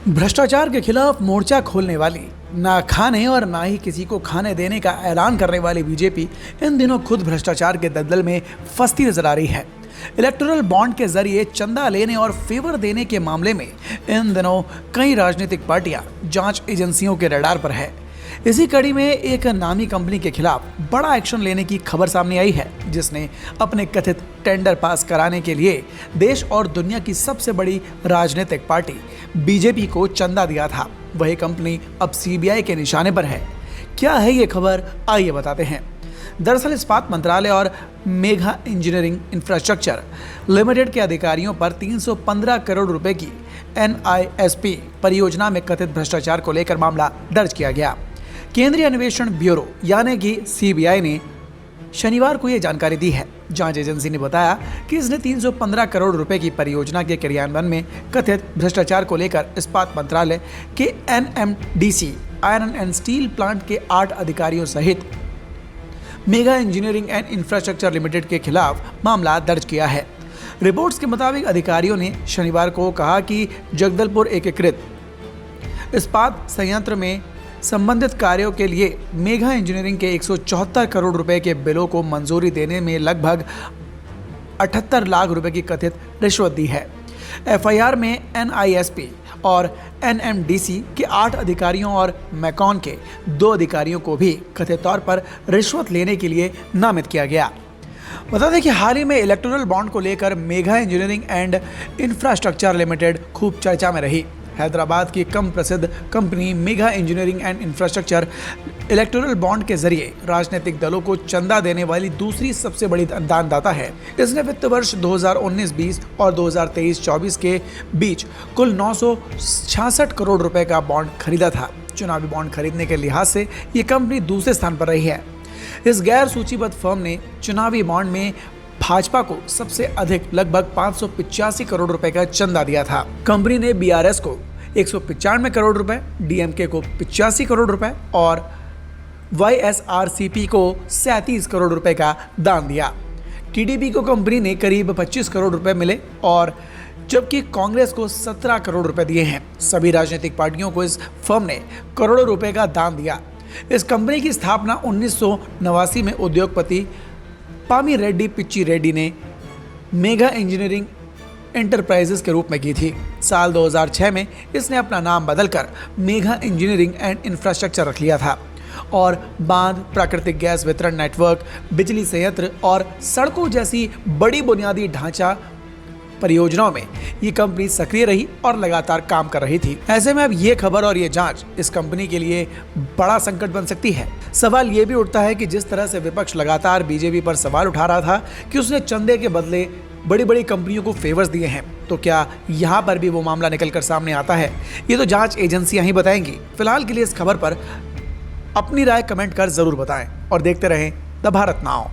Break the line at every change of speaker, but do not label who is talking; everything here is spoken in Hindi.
भ्रष्टाचार के खिलाफ मोर्चा खोलने वाली, ना खाने और ना ही किसी को खाने देने का ऐलान करने वाली बीजेपी इन दिनों खुद भ्रष्टाचार के दलदल में फंसती नजर आ रही है। इलेक्टोरल बॉन्ड के जरिए चंदा लेने और फेवर देने के मामले में इन दिनों कई राजनीतिक पार्टियां जांच एजेंसियों के रडार पर है। इसी कड़ी में एक नामी कंपनी के खिलाफ बड़ा एक्शन लेने की खबर सामने आई है, जिसने अपने कथित टेंडर पास कराने के लिए देश और दुनिया की सबसे बड़ी राजनीतिक पार्टी बीजेपी को चंदा दिया था। वही कंपनी अब सीबीआई के निशाने पर है। क्या है ये खबर, आइए बताते हैं। दरअसल इस्पात मंत्रालय और मेघा इंजीनियरिंग इंफ्रास्ट्रक्चर लिमिटेड के अधिकारियों पर 315 करोड़ रुपए की NISP परियोजना में कथित भ्रष्टाचार को लेकर मामला दर्ज किया गया। केंद्रीय अन्वेषण ब्यूरो यानी कि सीबीआई ने शनिवार को यह जानकारी दी है। जांच एजेंसी ने बताया कि इसने 315 करोड़ रुपए की परियोजना के क्रियान्वयन में कथित भ्रष्टाचार को लेकर इस्पात मंत्रालय के NMDC iron and steel plant के 8 अधिकारियों सहित mega engineering and infrastructure limited के खिलाफ मामला दर्ज किया है। रिपोर्ट्स के मुताबिक अधिकारियों ने शनिवार को कहा कि जगदलपुर एकीकृत इस्पात संयंत्र में संबंधित कार्यों के लिए मेगा इंजीनियरिंग के 174 करोड़ रुपए के बिलों को मंजूरी देने में लगभग 78 लाख रुपए की कथित रिश्वत दी है। FIR में NISP और NMDC के 8 अधिकारियों और मैकॉन के 2 अधिकारियों को भी कथित तौर पर रिश्वत लेने के लिए नामित किया गया। बता दें कि हाल ही में इलेक्टोरल बॉन्ड को लेकर mega engineering and infrastructure limited खूब चर्चा में रही। हैदराबाद की कम प्रसिद्ध company mega engineering and infrastructure electoral bond के जरिए राजनीतिक दलों को चंदा देने वाली दूसरी सबसे बड़ी दानदाता है। इसने वित्त वर्ष 2019-20 और 2023-24 के बीच कुल 966 करोड़ रुपए का बॉन्ड खरीदा था। चुनावी बॉन्ड खरीदने के लिहाज से ये कंपनी दूसरे स्थान पर रही है। इस गैर सूचीबद्ध फर्म ने चुनावी बॉन्ड में भाजपा को सबसे अधिक लगभग 585 करोड़ रुपए का चंदा दिया था। कंपनी ने BRS को 195 करोड़ रुपए, DMK को 85 करोड़ रुपए और YSRCP को 37 करोड़ रुपए का दान दिया। TDP को कंपनी ने करीब 25 करोड़ रुपए मिले और जबकि कांग्रेस को 17 करोड़ रुपए दिए हैं। सभी राजनीतिक पार्टियों को इस फर्म ने करोड़ों रुपए का दान दिया। इस कंपनी की स्थापना 1989 में उद्योगपति पामी रेड्डी पिच्ची रेड्डी ने मेगा इंजीनियरिंग एंटरप्राइजेस के रूप में की थी। साल 2006 में इसने अपना नाम बदलकर मेगा इंजीनियरिंग एंड इंफ्रास्ट्रक्चर रख लिया था और बांध, प्राकृतिक गैस वितरण नेटवर्क, बिजली संयंत्र और सड़कों जैसी बड़ी बुनियादी ढांचा परियोजनाओं में ये कंपनी सक्रिय रही और लगातार काम कर रही थी। ऐसे में अब ये खबर और ये जांच इस कंपनी के लिए बड़ा संकट बन सकती है। सवाल ये भी उठता है कि जिस तरह से विपक्ष लगातार बीजेपी पर सवाल उठा रहा था कि उसने चंदे के बदले बड़ी बड़ी कंपनियों को फेवर्स दिए हैं, तो क्या यहाँ पर भी वो मामला निकल कर सामने आता है? ये तो जांच एजेंसियां ही बताएंगी। फिलहाल के लिए इस खबर पर अपनी राय कमेंट कर जरूर बताएं और देखते रहें द भारत नाउ।